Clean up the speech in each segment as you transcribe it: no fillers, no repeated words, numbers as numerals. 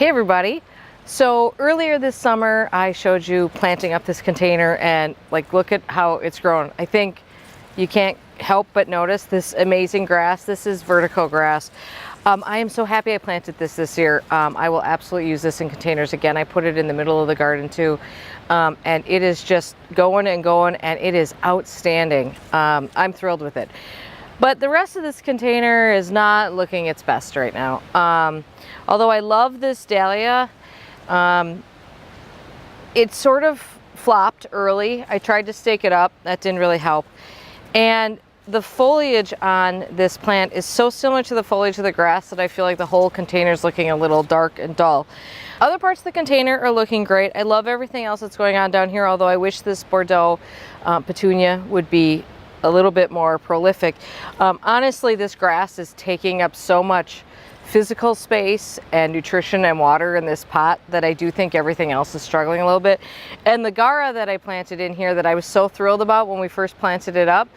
Hey everybody. So earlier this summer I showed you planting up this container and look at how it's grown. I think you can't help but notice this amazing grass. This is vertical grass. I am so happy I planted this year. I will absolutely use this in containers again. I put it in the middle of the garden too, and it is just going and going, and it is outstanding. I'm thrilled with it. But the rest of this container is not looking its best right now. Although I love this dahlia, it sort of flopped early. I tried to stake it up. That didn't really help. And the foliage on this plant is so similar to the foliage of the grass that I feel like the whole container is looking a little dark and dull. Other parts of the container are looking great. I love everything else that's going on down here, although I wish this Bordeaux petunia would be a little bit more prolific. Honestly, this grass is taking up so much physical space and nutrition and water in this pot that I do think everything else is struggling a little bit. And the Gara that I planted in here that I was so thrilled about when we first planted it up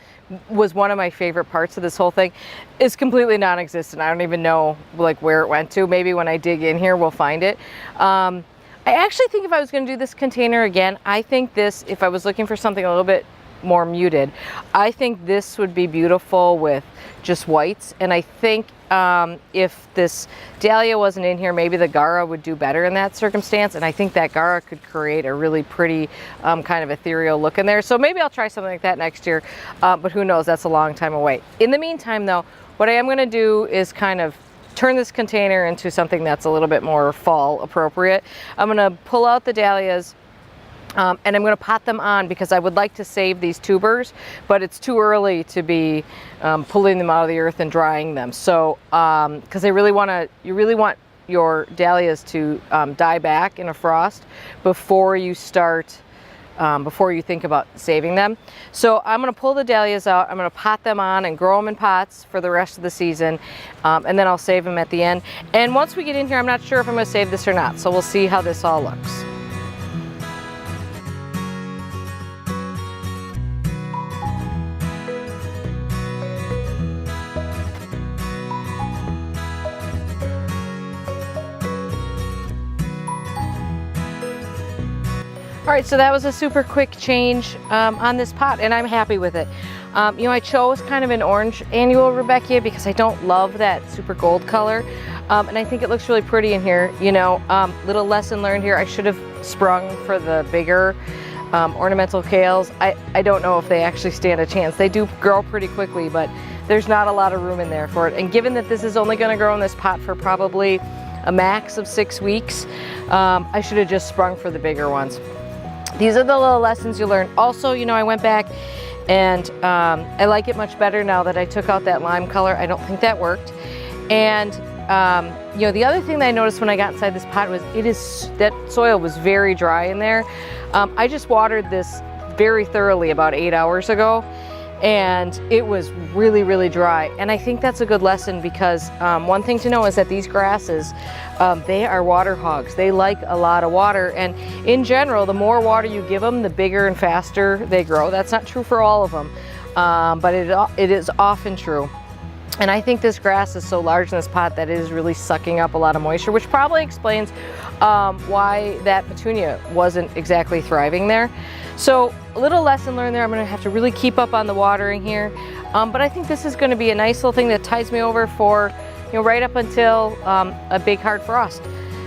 was one of my favorite parts of this whole thing, is completely non-existent. I don't even know where it went to. Maybe when I dig in here we'll find it. I actually think if I was going to do this container again, I think this, if I was looking for something a little bit more muted, I think this would be beautiful with just whites. And I think if this dahlia wasn't in here, maybe the Gara would do better in that circumstance. And I think that Gara could create a really pretty kind of ethereal look in there. So maybe I'll try something like that next year, but who knows, that's a long time away. In the meantime though, what I am going to do is kind of turn this container into something that's a little bit more fall appropriate. I'm going to pull out the dahlias, and I'm going to pot them on because I would like to save these tubers, but it's too early to be pulling them out of the earth and drying them. So, because you really want your dahlias to die back in a frost before you start, before you think about saving them. So I'm going to pull the dahlias out, I'm going to pot them on and grow them in pots for the rest of the season, and then I'll save them at the end. And once we get in here, I'm not sure if I'm going to save this or not, so we'll see how this all looks. All right, so that was a super quick change on this pot, and I'm happy with it. You know, I chose kind of an orange annual Rudbeckia because I don't love that super gold color, and I think it looks really pretty in here. You know, little lesson learned here, I should have sprung for the bigger ornamental kales. I don't know if they actually stand a chance. They do grow pretty quickly, but there's not a lot of room in there for it. And given that this is only gonna grow in this pot for probably a max of 6 weeks, I should have just sprung for the bigger ones. These are the little lessons you learn. Also, you know, I went back and I like it much better now that I took out that lime color. I don't think that worked. And you know, the other thing that I noticed when I got inside this pot was that soil was very dry in there. I just watered this very thoroughly about 8 hours ago, and it was really, really dry. And I think that's a good lesson because one thing to know is that these grasses, they are water hogs. They like a lot of water, and in general, the more water you give them, the bigger and faster they grow. That's not true for all of them, but it is often true. And I think this grass is so large in this pot that it is really sucking up a lot of moisture, which probably explains why that petunia wasn't exactly thriving there. So a little lesson learned there. I'm going to have to really keep up on the watering here. But I think this is going to be a nice little thing that ties me over for, you know, right up until a big hard frost.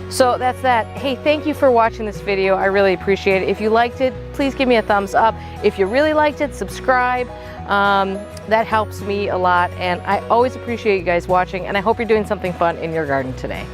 So that's that. Hey, thank you for watching this video. I really appreciate it. If you liked it, please give me a thumbs up. If you really liked it, subscribe. That helps me a lot, and I always appreciate you guys watching, and I hope you're doing something fun in your garden today.